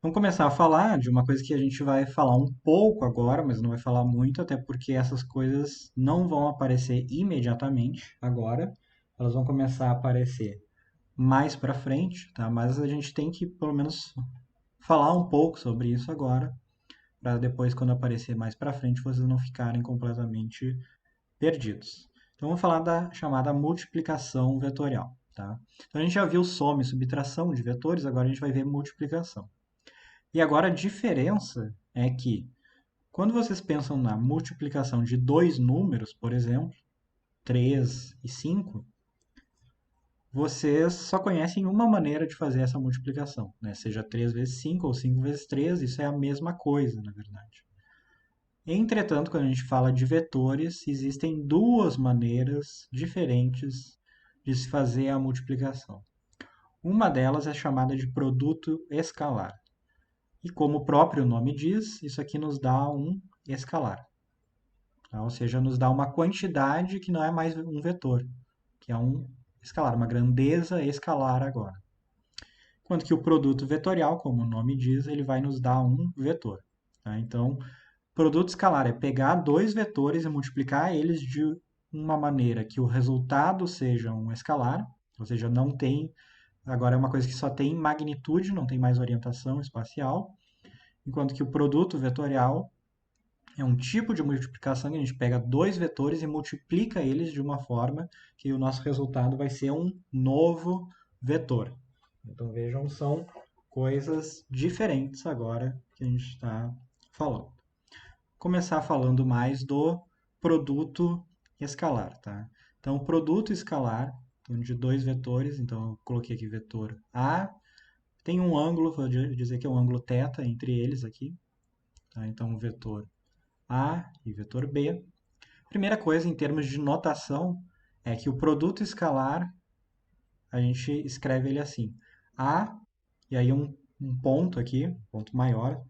Vamos começar a falar de uma coisa que a gente vai falar um pouco agora, mas não vai falar muito, até porque essas coisas não vão aparecer imediatamente agora. Elas vão começar a aparecer mais para frente, tá? Mas a gente tem que pelo menos falar um pouco sobre isso agora, para depois quando aparecer mais para frente vocês não ficarem completamente perdidos. Então vamos falar da chamada multiplicação vetorial, tá? Então a gente já viu soma e subtração de vetores, agora a gente vai ver multiplicação. E agora a diferença é que, quando vocês pensam na multiplicação de dois números, por exemplo, 3 e 5, vocês só conhecem uma maneira de fazer essa multiplicação, né? Seja 3 vezes 5 ou 5 vezes 3, isso é a mesma coisa, na verdade. Entretanto, quando a gente fala de vetores, existem duas maneiras diferentes de se fazer a multiplicação. Uma delas é chamada de produto escalar. E como o próprio nome diz, isso aqui nos dá um escalar, tá? Ou seja, nos dá uma quantidade que não é mais um vetor, que é um escalar, uma grandeza escalar agora. Enquanto que o produto vetorial, como o nome diz, ele vai nos dar um vetor, tá? Então, produto escalar é pegar dois vetores e multiplicar eles de uma maneira que o resultado seja um escalar, ou seja, não tem, agora é uma coisa que só tem magnitude, não tem mais orientação espacial, enquanto que o produto vetorial é um tipo de multiplicação que a gente pega dois vetores e multiplica eles de uma forma que o nosso resultado vai ser um novo vetor. Então vejam, são coisas diferentes agora que a gente está falando. Começar falando mais do produto escalar, tá? Então, o produto escalar, então, de dois vetores, então eu coloquei aqui vetor A, tem um ângulo, vou dizer que é um ângulo θ entre eles aqui, tá? Então, o vetor A e vetor B. Primeira coisa, em termos de notação, é que o produto escalar, a gente escreve ele assim. A, e aí um ponto aqui, ponto maior,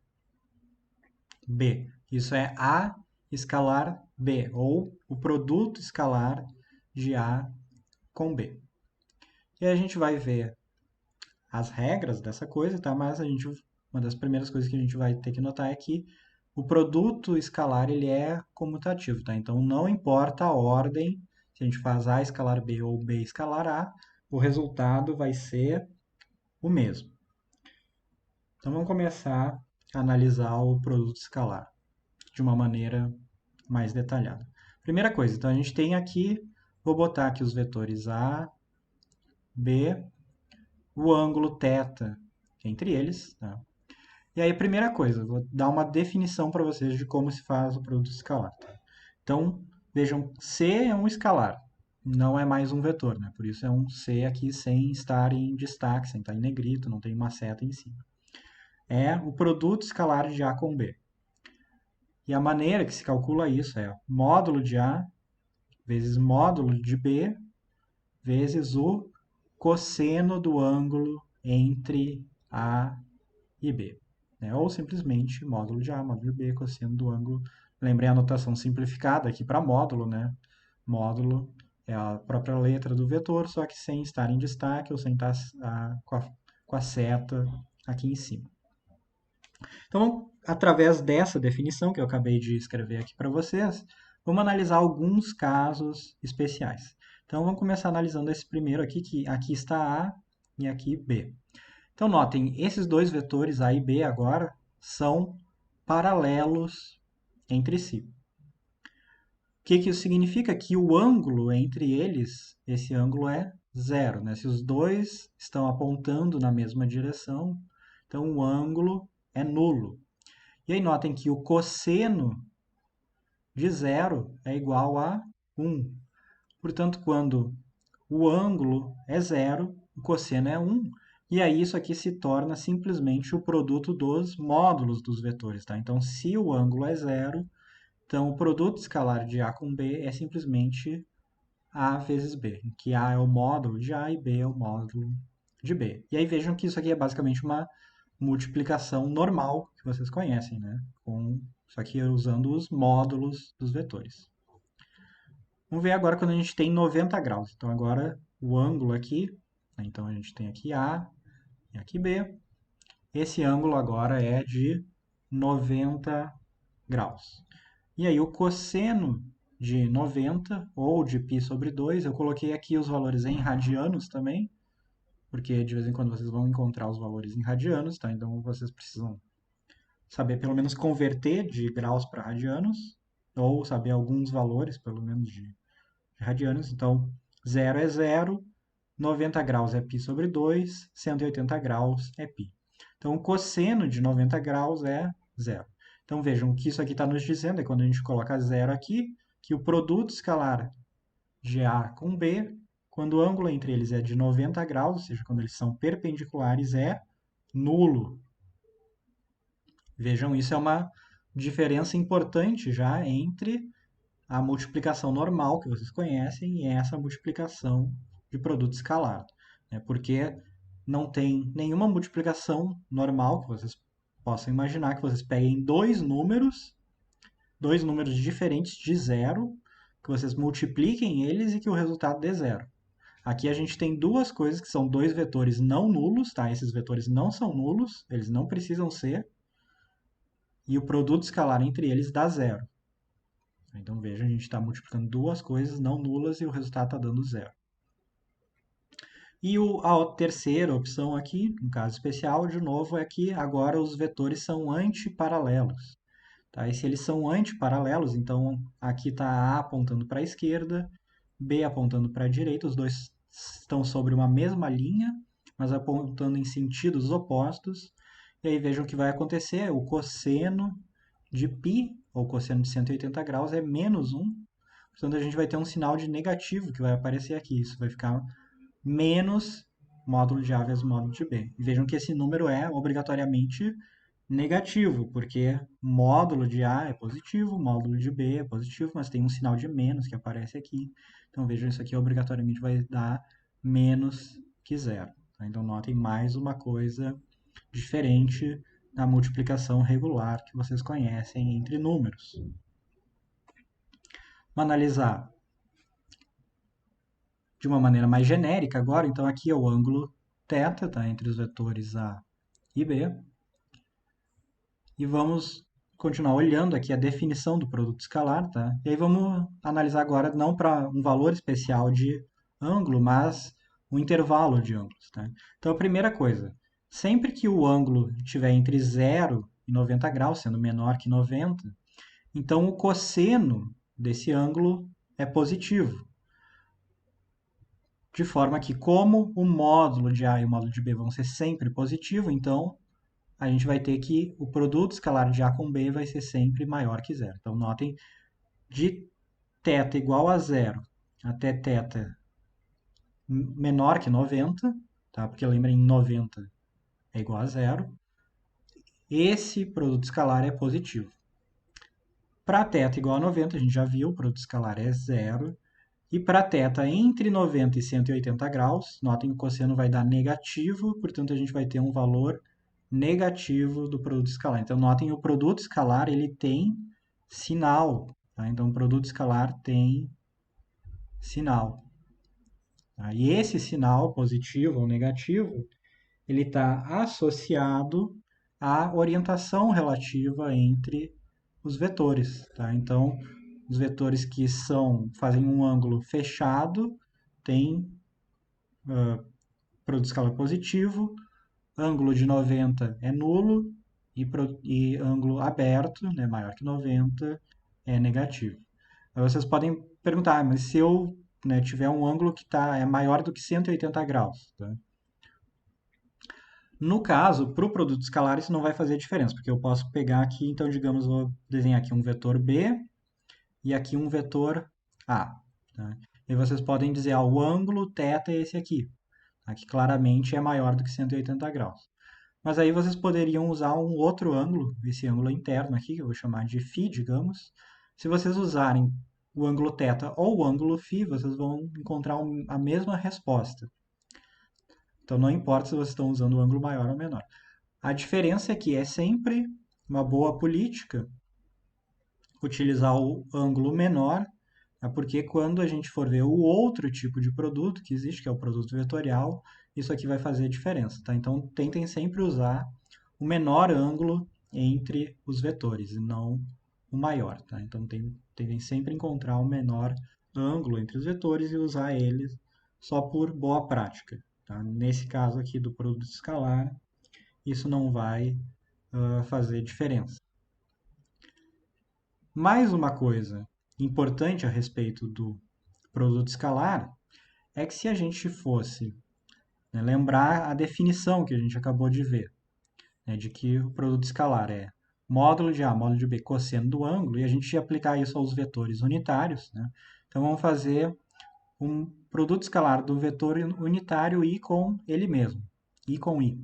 B. Isso é A escalar B, ou o produto escalar de A com B. E aí a gente vai ver as regras dessa coisa, tá? Mas uma das primeiras coisas que a gente vai ter que notar é que o produto escalar ele é comutativo, tá? Então não importa a ordem, se a gente faz A escalar B ou B escalar A, o resultado vai ser o mesmo. Então vamos começar a analisar o produto escalar de uma maneira mais detalhada. Primeira coisa, então a gente tem aqui, vou botar aqui os vetores A, B, o ângulo θ entre eles, tá? E aí, primeira coisa, vou dar uma definição para vocês de como se faz o produto escalar, tá? Então, vejam, C é um escalar, não é mais um vetor, né? Por isso é um C aqui sem estar em destaque, sem estar em negrito, não tem uma seta em cima. É o produto escalar de A com B. E a maneira que se calcula isso é módulo de A vezes módulo de B vezes o cosseno do ângulo entre A e B, né? Ou simplesmente módulo de A, módulo de B, cosseno do ângulo. Lembrei a notação simplificada aqui para módulo, né? Módulo é a própria letra do vetor, só que sem estar em destaque ou sem estar com a seta aqui em cima. Então, através dessa definição que eu acabei de escrever aqui para vocês, vamos analisar alguns casos especiais. Então, vamos começar analisando esse primeiro aqui, que aqui está A e aqui B. Então, notem, esses dois vetores A e B agora são paralelos entre si. O que isso significa? Que o ângulo entre eles, esse ângulo é zero, né? Se os dois estão apontando na mesma direção, então o ângulo é nulo. E aí notem que o cosseno de zero é igual a 1. Portanto, quando o ângulo é zero, o cosseno é 1, e aí isso aqui se torna simplesmente o produto dos módulos dos vetores, tá? Então, se o ângulo é zero, então o produto escalar de A com B é simplesmente A vezes B, em que A é o módulo de A e B é o módulo de B. E aí vejam que isso aqui é basicamente uma multiplicação normal que vocês conhecem, né? Só que usando os módulos dos vetores. Vamos ver agora quando a gente tem 90 graus. Então agora o ângulo aqui, né? Então a gente tem aqui A e aqui B. esse ângulo agora é de 90 graus. E aí o cosseno de 90, ou de π sobre 2, eu coloquei aqui os valores em radianos também, porque de vez em quando vocês vão encontrar os valores em radianos, tá? Então vocês precisam saber pelo menos converter de graus para radianos, ou saber alguns valores, pelo menos, de radianos. Então, 0 é 0, 90 graus é π sobre 2, 180 graus é π. Então, o cosseno de 90 graus é 0. Então, vejam, o que isso aqui está nos dizendo é quando a gente coloca 0 aqui, que o produto escalar de A com B, quando o ângulo entre eles é de 90 graus, ou seja, quando eles são perpendiculares, é nulo. Vejam, isso é uma diferença importante já entre a multiplicação normal que vocês conhecem e essa multiplicação de produto escalar, né? Porque não tem nenhuma multiplicação normal que vocês possam imaginar que vocês peguem dois números diferentes de zero, que vocês multipliquem eles e que o resultado dê zero. Aqui a gente tem duas coisas que são dois vetores não nulos, tá? Esses vetores não são nulos, eles não precisam ser, e o produto escalar entre eles dá zero. Então veja, a gente está multiplicando duas coisas não nulas e o resultado está dando zero. E a terceira opção aqui, no caso especial, de novo, é que agora os vetores são antiparalelos. Tá? E se eles são antiparalelos, então aqui está A apontando para a esquerda, B apontando para a direita, os dois estão sobre uma mesma linha, mas apontando em sentidos opostos. E aí vejam o que vai acontecer, o cosseno de π, ou cosseno de 180 graus, é menos 1. Portanto, a gente vai ter um sinal de negativo que vai aparecer aqui. Isso vai ficar menos módulo de A vezes módulo de B. E vejam que esse número é obrigatoriamente negativo, porque módulo de A é positivo, módulo de B é positivo, mas tem um sinal de menos que aparece aqui. Então vejam, isso aqui obrigatoriamente vai dar menos que zero. Tá? Então notem mais uma coisa diferente da multiplicação regular que vocês conhecem entre números. Vamos analisar de uma maneira mais genérica agora. Então aqui é o ângulo θ, tá? Entre os vetores A e B. E vamos continuar olhando aqui a definição do produto escalar, tá? E aí vamos analisar agora não para um valor especial de ângulo, mas um intervalo de ângulos, tá? Então, a primeira coisa, sempre que o ângulo estiver entre 0 e 90 graus, sendo menor que 90, então o cosseno desse ângulo é positivo. De forma que, como o módulo de A e o módulo de B vão ser sempre positivo, então a gente vai ter que o produto escalar de A com B vai ser sempre maior que zero. Então, notem, de θ igual a zero até θ menor que 90, tá? Porque lembrem, 90 é igual a zero, esse produto escalar é positivo. Para θ igual a 90, a gente já viu, o produto escalar é zero. E para θ entre 90 e 180 graus, notem que o cosseno vai dar negativo, portanto a gente vai ter um valor negativo do produto escalar. Então notem, o produto escalar ele tem sinal. Tá? Então o produto escalar tem sinal. Tá? E esse sinal, positivo ou negativo, ele está associado à orientação relativa entre os vetores. Tá? Então, os vetores que fazem um ângulo fechado têm produto escalar positivo, ângulo de 90 é nulo e ângulo aberto, né, maior que 90, é negativo. Aí vocês podem perguntar, mas se eu, né, tiver um ângulo que é maior do que 180 graus, tá? No caso, para o produto escalar, isso não vai fazer diferença, porque eu posso pegar aqui, então, digamos, vou desenhar aqui um vetor B e aqui um vetor A. Tá? E vocês podem dizer, o ângulo θ é esse aqui, tá? Que claramente é maior do que 180 graus. Mas aí vocês poderiam usar um outro ângulo, esse ângulo interno aqui, que eu vou chamar de φ, digamos. Se vocês usarem o ângulo θ ou o ângulo φ, vocês vão encontrar a mesma resposta. Então não importa se vocês estão usando o ângulo maior ou menor. A diferença é que é sempre uma boa política utilizar o ângulo menor, porque quando a gente for ver o outro tipo de produto que existe, que é o produto vetorial, isso aqui vai fazer diferença, tá? Então tentem sempre usar o menor ângulo entre os vetores, e não o maior. Tá? Então, devem sempre encontrar o menor ângulo entre os vetores e usar eles só por boa prática. Tá? Nesse caso aqui do produto escalar, isso não vai fazer diferença. Mais uma coisa importante a respeito do produto escalar é que se a gente fosse, né, lembrar a definição que a gente acabou de ver, né, de que o produto escalar é módulo de A, módulo de B, cosseno do ângulo, e a gente ia aplicar isso aos vetores unitários, né? Então vamos fazer um produto escalar do vetor unitário I com ele mesmo, I com I.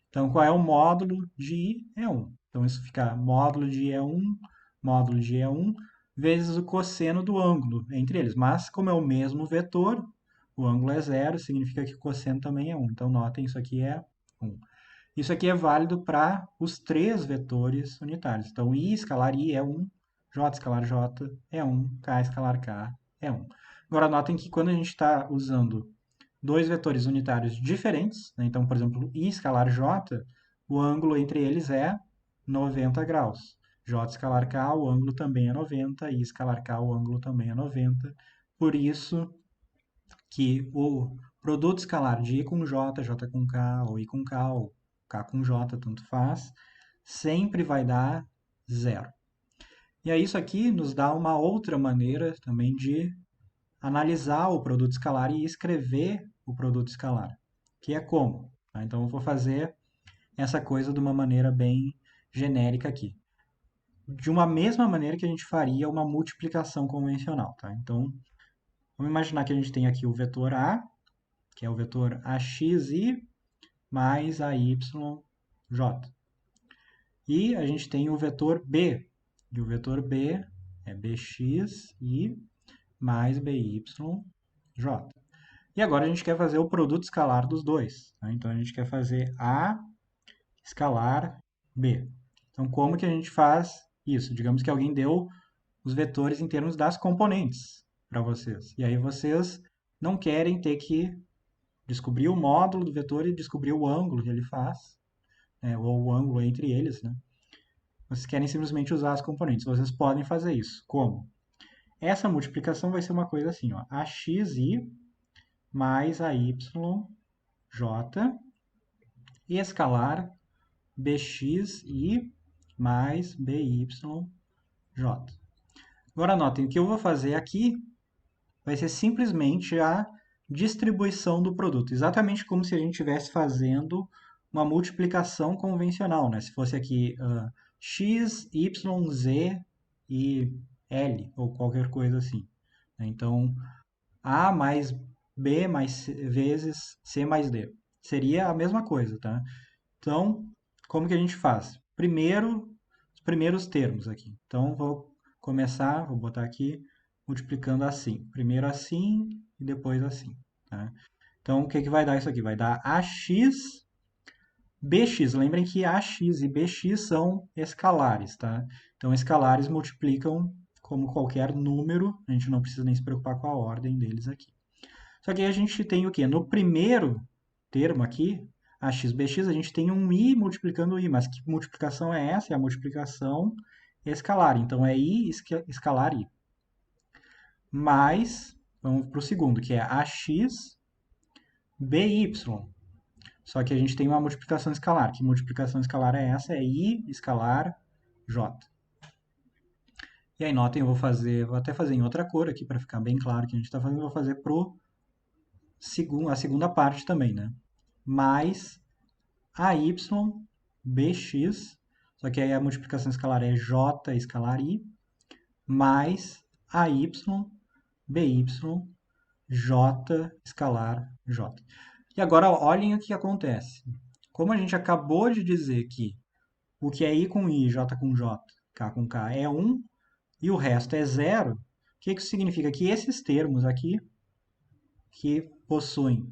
Então qual é o módulo de I? É 1. Então isso fica módulo de I é 1, módulo de I é 1, vezes o cosseno do ângulo entre eles. Mas como é o mesmo vetor, o ângulo é 0, significa que o cosseno também é 1. Então notem, isso aqui é 1. Isso aqui é válido para os três vetores unitários. Então, I escalar I é 1, J escalar J é 1, K escalar K é 1. Agora, notem que quando a gente está usando dois vetores unitários diferentes, né? Então, por exemplo, I escalar J, o ângulo entre eles é 90 graus. J escalar K, o ângulo também é 90, I escalar K, o ângulo também é 90. Por isso que o produto escalar de I com J, J com K, ou I com K, ou K com J, tanto faz, sempre vai dar zero. E aí isso aqui nos dá uma outra maneira também de analisar o produto escalar e escrever o produto escalar, que é como? Tá? Então eu vou fazer essa coisa de uma maneira bem genérica aqui. De uma mesma maneira que a gente faria uma multiplicação convencional. Tá? Então, vamos imaginar que a gente tem aqui o vetor A, que é o vetor AXI mais AYJ. E a gente tem o vetor B, e o vetor B é BXI mais BYJ. E agora a gente quer fazer o produto escalar dos dois. Tá? Então a gente quer fazer A escalar B. Então como que a gente faz isso? Digamos que alguém deu os vetores em termos das componentes para vocês. E aí vocês não querem ter que descobrir o módulo do vetor e descobrir o ângulo que ele faz, né, ou o ângulo entre eles, né? Vocês querem simplesmente usar as componentes. Vocês podem fazer isso. Como? Essa multiplicação vai ser uma coisa assim, ó, AXI mais AYJ escalar BXI mais BYJ. Agora notem, o que eu vou fazer aqui vai ser simplesmente a distribuição do produto, exatamente como se a gente estivesse fazendo uma multiplicação convencional, né? Se fosse aqui x, y, z e l, ou qualquer coisa assim. Então, a mais b mais vezes c mais d. Seria a mesma coisa, tá? Então, como que a gente faz? Primeiro, os primeiros termos aqui. Então, vou começar, vou botar aqui, multiplicando assim. Primeiro assim e depois assim. Tá? Então, o que, que vai dar isso aqui? Vai dar AX, BX. Lembrem que AX e BX são escalares. Tá? Então, escalares multiplicam como qualquer número. A gente não precisa nem se preocupar com a ordem deles aqui. Só que aí a gente tem o quê? No primeiro termo aqui, AXBX, a gente tem um I multiplicando I. Mas que multiplicação é essa? É a multiplicação escalar. Então, é I escalar I. Mais, vamos para o segundo, que é AX BY. Só que a gente tem uma multiplicação escalar. Que multiplicação escalar é essa? É I escalar J. E aí, notem, eu vou até fazer em outra cor aqui para ficar bem claro que a gente está fazendo. Vou fazer para a segunda parte também, né? Mais AY BX, só que aí a multiplicação escalar é J escalar I, mais AY BY J escalar J. E agora olhem o que acontece. Como a gente acabou de dizer que o que é I com I, J com J, K com K é 1 e o resto é 0, o que isso significa? Que esses termos aqui, que possuem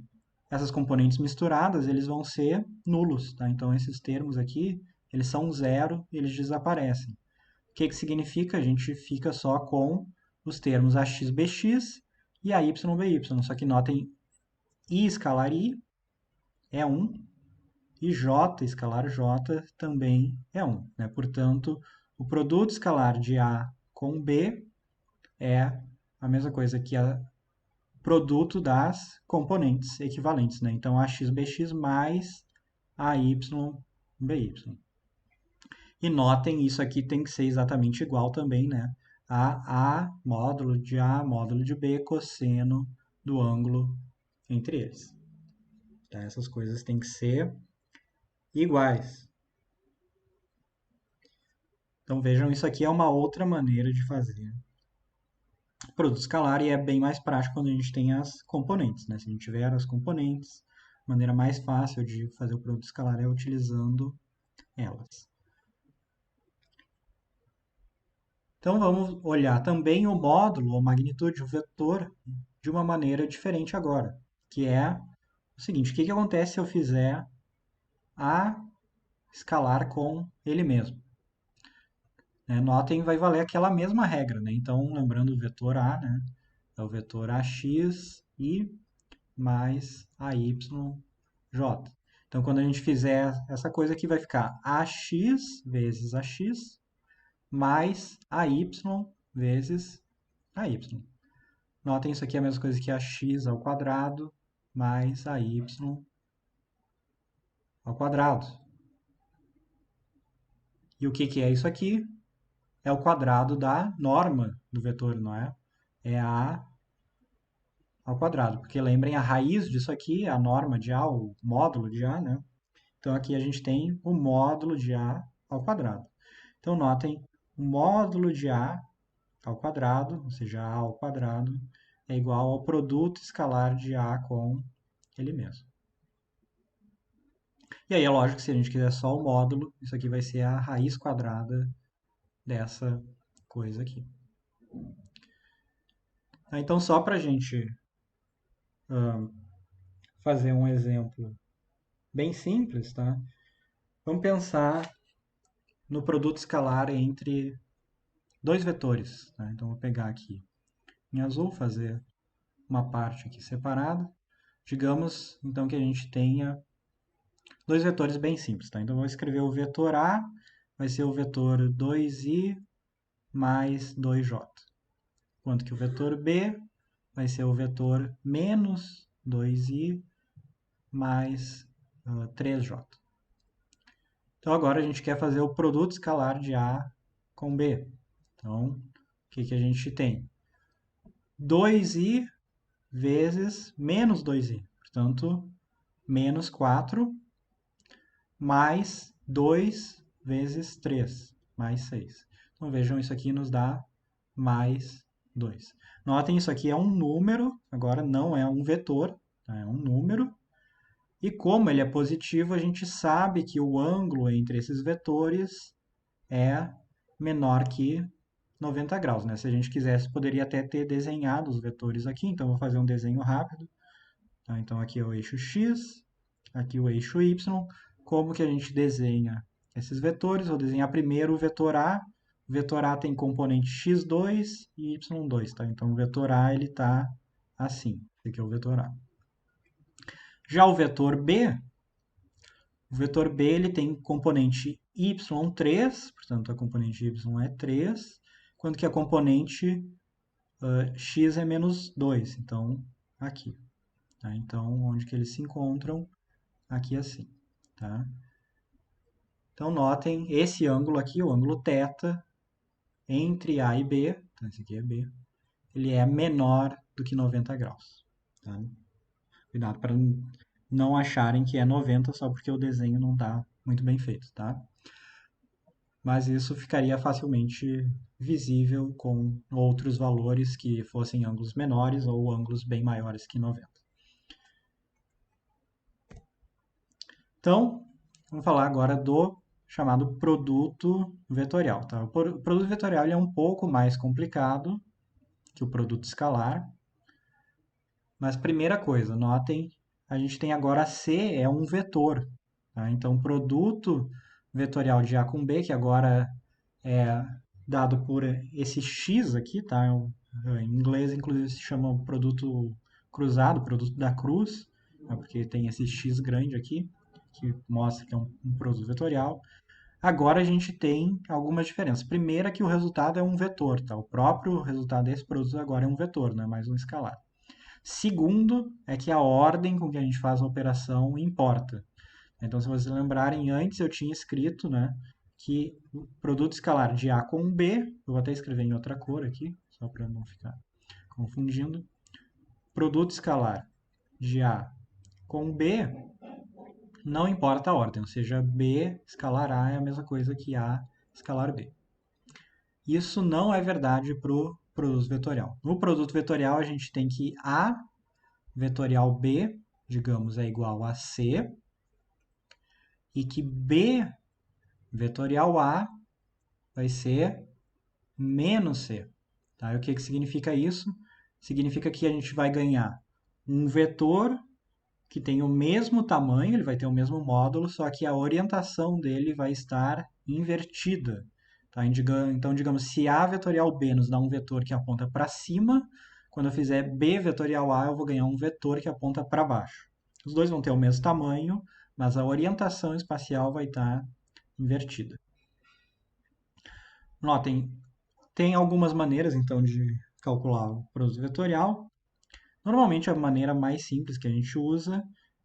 essas componentes misturadas, eles vão ser nulos. Tá? Então, esses termos aqui, eles são 0 e eles desaparecem. O que significa? A gente fica só com os termos AXBX e AYBY. Só que notem, I escalar I é 1 E j, escalar j, também é 1. Né? Portanto, o produto escalar de A com B é a mesma coisa que o produto das componentes equivalentes. Né? Então, AXBX mais AYBY. E notem, isso aqui tem que ser exatamente igual também, né? A módulo de A, módulo de B, cosseno do ângulo entre eles. Tá? Essas coisas têm que ser iguais. Então vejam, isso aqui é uma outra maneira de fazer produto escalar e é bem mais prático quando a gente tem as componentes. Né? Se a gente tiver as componentes, a maneira mais fácil de fazer o produto escalar é utilizando elas. Então vamos olhar também o módulo, a magnitude, o vetor, de uma maneira diferente agora, que é o seguinte: o que acontece se eu fizer A escalar com ele mesmo? Notem, vai valer aquela mesma regra, né? Então, lembrando o vetor A, né? É o vetor AX e mais AYJ. Então, quando a gente fizer essa coisa aqui, vai ficar AX vezes AX mais AY vezes AY. Notem, isso aqui é a mesma coisa que AX ao quadrado mais AY ao quadrado. E o que é isso aqui? É o quadrado da norma do vetor, não é? É A ao quadrado. Porque lembrem, a raiz disso aqui é a norma de A, o módulo de A, né? Então aqui a gente tem o módulo de A ao quadrado. Então notem, o módulo de A ao quadrado, ou seja, A ao quadrado, é igual ao produto escalar de A com ele mesmo. E aí é lógico que se a gente quiser só o módulo, isso aqui vai ser a raiz quadrada dessa coisa aqui. Então, só para a gente fazer um exemplo bem simples, tá? Vamos pensar no produto escalar entre dois vetores. Tá? Então, vou pegar aqui em azul, fazer uma parte aqui separada. Digamos, então, que a gente tenha dois vetores bem simples. Tá? Então, vou escrever o vetor A, vai ser o vetor 2i mais 2j. Enquanto que o vetor B vai ser o vetor menos 2i mais 3j. Então, agora a gente quer fazer o produto escalar de A com B. Então, o que a gente tem? 2i vezes menos 2i. Portanto, menos 4 mais 2 vezes 3, mais 6. Então, vejam, isso aqui nos dá mais 2. Notem, isso aqui é um número, agora não é um vetor, tá? É um número. E como ele é positivo, a gente sabe que o ângulo entre esses vetores é menor que 90 graus. Né? Se a gente quisesse, poderia até ter desenhado os vetores aqui. Então, vou fazer um desenho rápido. Tá? Então, aqui é o eixo x, aqui o eixo y. Como que a gente desenha esses vetores? Vou desenhar primeiro o vetor A. O vetor A tem componente x2 e y2. Tá? Então, o vetor A está assim. Esse aqui é o vetor A. Já o vetor B ele tem componente y3, portanto a componente y é 3, enquanto que a componente x é menos 2, então aqui. Tá? Então, onde que eles se encontram? Aqui assim. Tá? Então, notem, esse ângulo aqui, o ângulo θ, entre A e B, então esse aqui é B, ele é menor do que 90 graus. Tá? Cuidado para não acharem que é 90 só porque o desenho não está muito bem feito, tá? Mas isso ficaria facilmente visível com outros valores que fossem ângulos menores ou ângulos bem maiores que 90. Então, vamos falar agora do chamado produto vetorial. Tá? O produto vetorial é um pouco mais complicado que o produto escalar. Mas primeira coisa, notem, a gente tem agora C é um vetor. Tá? Então, produto vetorial de A com B, que agora é dado por esse X aqui, tá? Em inglês, inclusive, se chama produto cruzado, produto da cruz, né? Porque tem esse X grande aqui. que mostra que é um produto vetorial. Agora a gente tem algumas diferenças. Primeira é que o resultado é um vetor, tá? O próprio resultado desse produto agora é um vetor, não é mais um escalar. Segundo é que a ordem com que a gente faz a operação importa. Então, se vocês lembrarem, antes eu tinha escrito, né, que o produto escalar de A com B, eu vou até escrever em outra cor aqui, só para não ficar confundindo. Produto escalar de A com B, não importa a ordem, ou seja, B escalar A é a mesma coisa que A escalar B. Isso não é verdade para o produto vetorial. No produto vetorial, a gente tem que A vetorial B, digamos, é igual a C, e que B vetorial A vai ser menos C. Tá? E o que significa isso? Significa que a gente vai ganhar um vetor que tem o mesmo tamanho, ele vai ter o mesmo módulo, só que a orientação dele vai estar invertida. Tá? Então, digamos, se A vetorial B nos dá um vetor que aponta para cima, quando eu fizer B vetorial A, eu vou ganhar um vetor que aponta para baixo. Os dois vão ter o mesmo tamanho, mas a orientação espacial vai estar invertida. Notem, tem algumas maneiras, então, de calcular o produto vetorial. Normalmente, a maneira mais simples que a gente usa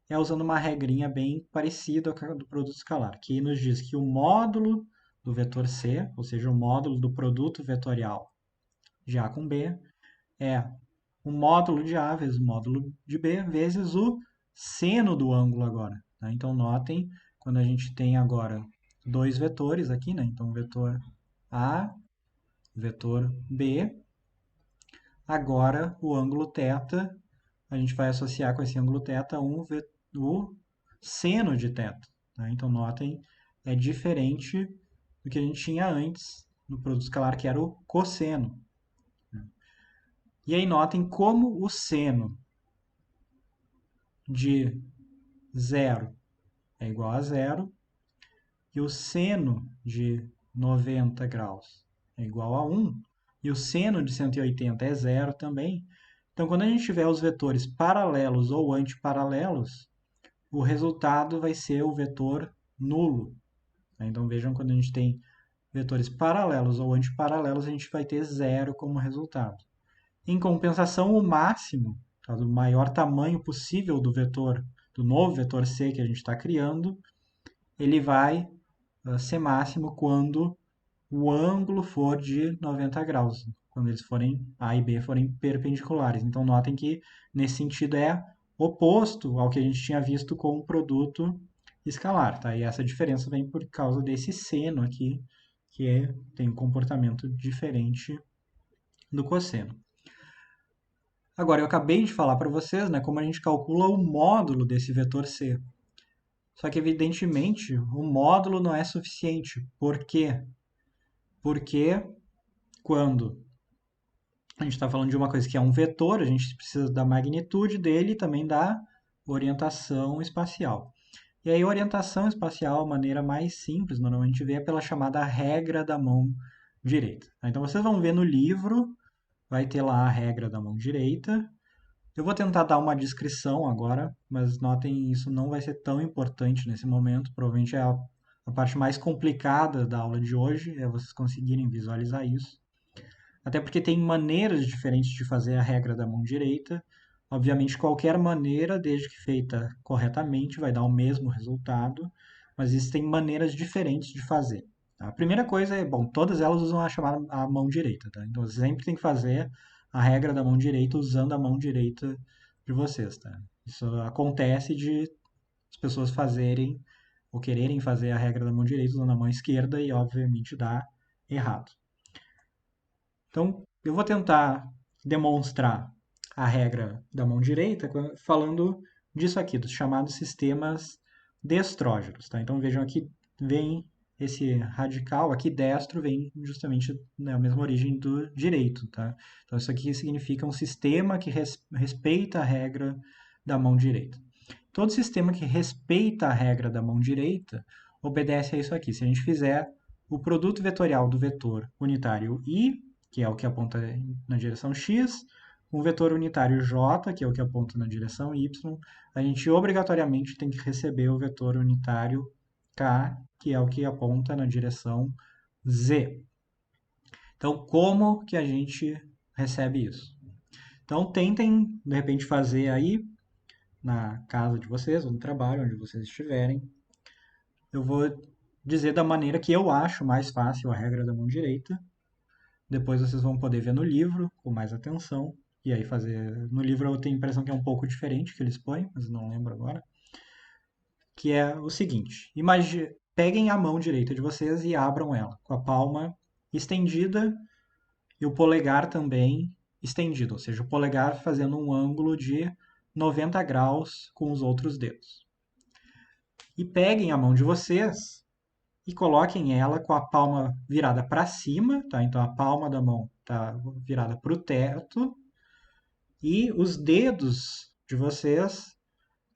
é usando uma regrinha bem parecida com a do produto escalar, que nos diz que o módulo do vetor C, ou seja, o módulo do produto vetorial de A com B, é o módulo de A vezes o módulo de B vezes o seno do ângulo agora. Tá? Então, notem, quando a gente tem agora dois vetores aqui, né? Então, vetor A, vetor B, agora o ângulo θ, a gente vai associar com esse ângulo θ o seno de θ. Tá? Então, notem, é diferente do que a gente tinha antes no produto escalar, que era o cosseno. E aí, notem como o seno de 0 é igual a zero e o seno de 90 graus é igual a 1 e o seno de 180 é zero também. Então, quando a gente tiver os vetores paralelos ou antiparalelos, o resultado vai ser o vetor nulo. Então, vejam, quando a gente tem vetores paralelos ou antiparalelos, a gente vai ter zero como resultado. Em compensação, o máximo, tá, do maior tamanho possível do vetor, do novo vetor C que a gente está criando, ele vai ser máximo quando o ângulo for de 90 graus, quando eles forem, A e B forem perpendiculares. Então, notem que, nesse sentido, é oposto ao que a gente tinha visto com o produto escalar. Tá? E essa diferença vem por causa desse seno aqui, que tem um comportamento diferente do cosseno. Agora, eu acabei de falar para vocês, né, como a gente calcula o módulo desse vetor C. Só que, evidentemente, o módulo não é suficiente. Por quê? Porque quando a gente está falando de uma coisa que é um vetor, a gente precisa da magnitude dele e também da orientação espacial. E aí, orientação espacial, a maneira mais simples, normalmente a gente vê, é pela chamada regra da mão direita. Então, vocês vão ver no livro, vai ter lá a regra da mão direita. Eu vou tentar dar uma descrição agora, mas notem, isso não vai ser tão importante nesse momento. Provavelmente é a parte mais complicada da aula de hoje, é vocês conseguirem visualizar isso. Até porque tem maneiras diferentes de fazer a regra da mão direita. Obviamente, qualquer maneira, desde que feita corretamente, vai dar o mesmo resultado, mas existem maneiras diferentes de fazer. Tá? A primeira coisa é, bom, todas elas usam a chamada a mão direita, tá? Então, você sempre tem que fazer a regra da mão direita usando a mão direita de vocês, tá? Isso acontece de as pessoas fazerem ou quererem fazer a regra da mão direita usando a mão esquerda e, obviamente, dá errado. Então, eu vou tentar demonstrar a regra da mão direita falando disso aqui, dos chamados sistemas destrógeros. Tá? Então, vejam aqui, vem esse radical aqui destro, vem justamente a mesma origem do direito. Tá? Então, isso aqui significa um sistema que respeita a regra da mão direita. Todo sistema que respeita a regra da mão direita obedece a isso aqui. Se a gente fizer o produto vetorial do vetor unitário I, que é o que aponta na direção x, com o vetor unitário j, que é o que aponta na direção y, a gente obrigatoriamente tem que receber o vetor unitário k, que é o que aponta na direção z. Então, como que a gente recebe isso? Então, tentem, de repente, fazer aí na casa de vocês, ou no trabalho, onde vocês estiverem. Eu vou dizer da maneira que eu acho mais fácil a regra da mão direita. Depois vocês vão poder ver no livro com mais atenção. E aí fazer. No livro eu tenho a impressão que é um pouco diferente que eles põem, mas não lembro agora. Que é o seguinte: peguem a mão direita de vocês e abram ela, com a palma estendida e o polegar também estendido, ou seja, o polegar fazendo um ângulo de 90 graus com os outros dedos. E peguem a mão de vocês e coloquem ela com a palma virada para cima, tá? Então a palma da mão está virada para o teto e os dedos de vocês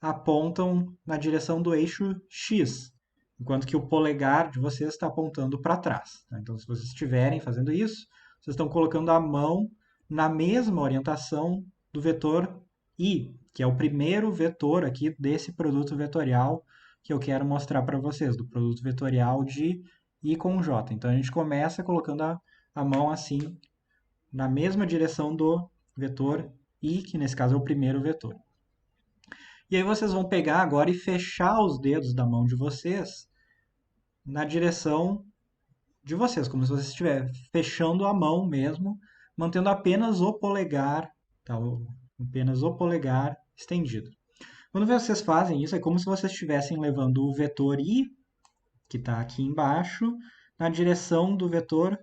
apontam na direção do eixo X, enquanto que o polegar de vocês está apontando para trás, tá? Então, se vocês estiverem fazendo isso, vocês estão colocando a mão na mesma orientação do vetor I, que é o primeiro vetor aqui desse produto vetorial que eu quero mostrar para vocês, do produto vetorial de I com J. Então, a gente começa colocando a mão assim, na mesma direção do vetor I, que nesse caso é o primeiro vetor. E aí vocês vão pegar agora e fechar os dedos da mão de vocês na direção de vocês, como se você estivesse fechando a mão mesmo, mantendo apenas o polegar, tá? Apenas o polegar estendido. Quando vocês fazem isso, é como se vocês estivessem levando o vetor I, que está aqui embaixo, na direção do vetor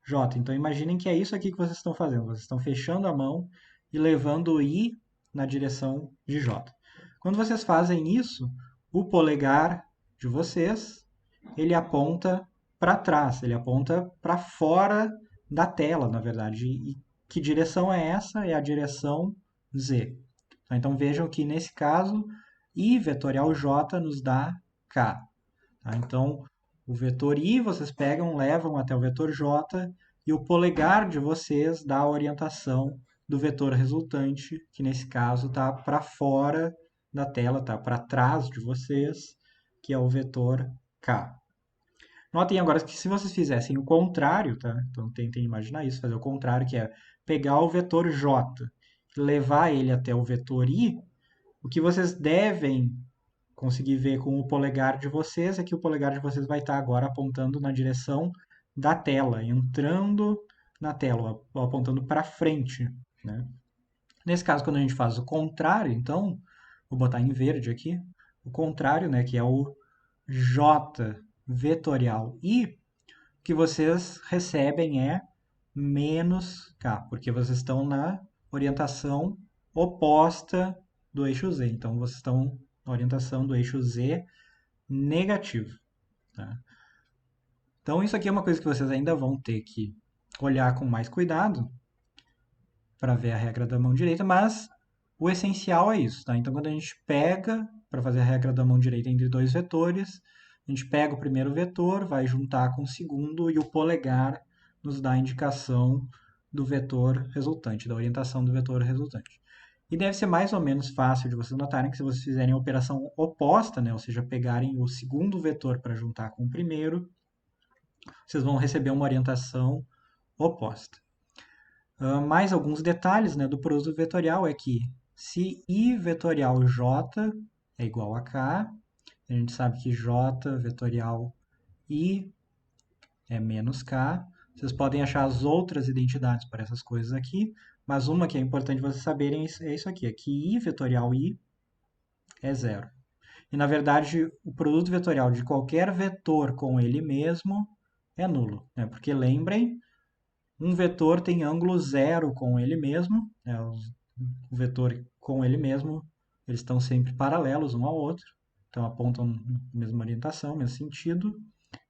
J. Então imaginem que é isso aqui que vocês estão fazendo. Vocês estão fechando a mão e levando o I na direção de J. Quando vocês fazem isso, o polegar de vocês, ele aponta para trás, ele aponta para fora da tela, na verdade. E que direção é essa? É a direção Z. Então vejam que nesse caso, I vetorial J nos dá K. Tá? Então, o vetor I vocês pegam, levam até o vetor J, e o polegar de vocês dá a orientação do vetor resultante, que nesse caso está para fora da tela, está para trás de vocês, que é o vetor K. Notem agora que se vocês fizessem o contrário, tá? Então tentem imaginar isso, fazer o contrário, que é pegar o vetor J, levar ele até o vetor I, o que vocês devem conseguir ver com o polegar de vocês é que o polegar de vocês vai estar agora apontando na direção da tela, entrando na tela, ou apontando para frente, né? Nesse caso, quando a gente faz o contrário, então, vou botar em verde aqui, o contrário, né, que é o J vetorial I, o que vocês recebem é menos K, porque vocês estão na orientação oposta do eixo Z. Então, vocês estão na orientação do eixo Z negativo. Tá? Então, isso aqui é uma coisa que vocês ainda vão ter que olhar com mais cuidado para ver a regra da mão direita, mas o essencial é isso. Tá? Então, quando a gente pega para fazer a regra da mão direita entre dois vetores, a gente pega o primeiro vetor, vai juntar com o segundo e o polegar nos dá a indicação do vetor resultante, da orientação do vetor resultante. E deve ser mais ou menos fácil de vocês notarem que se vocês fizerem a operação oposta, né, ou seja, pegarem o segundo vetor para juntar com o primeiro, vocês vão receber uma orientação oposta. Mais alguns detalhes, né, do produto vetorial é que se I vetorial J é igual a K, a gente sabe que J vetorial I é menos K. Vocês podem achar as outras identidades para essas coisas aqui, mas uma que é importante vocês saberem é isso aqui, é que I vetorial I é zero. E, na verdade, o produto vetorial de qualquer vetor com ele mesmo é nulo, né? Porque lembrem, um vetor tem ângulo zero com ele mesmo, né? O vetor com ele mesmo, eles estão sempre paralelos um ao outro, então apontam na mesma orientação, mesmo sentido.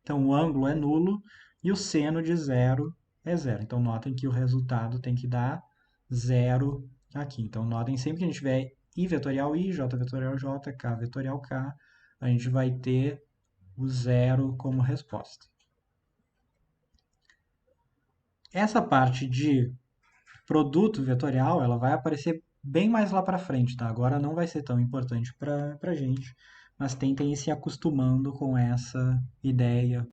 Então o ângulo é nulo e o seno de zero é zero. Então notem que o resultado tem que dar zero aqui. Então notem sempre que a gente tiver I vetorial I, J vetorial J, K vetorial K, a gente vai ter o zero como resposta. Essa parte de produto vetorial, ela vai aparecer bem mais lá para frente, tá? Agora não vai ser tão importante para gente, mas tentem ir se acostumando com essa ideia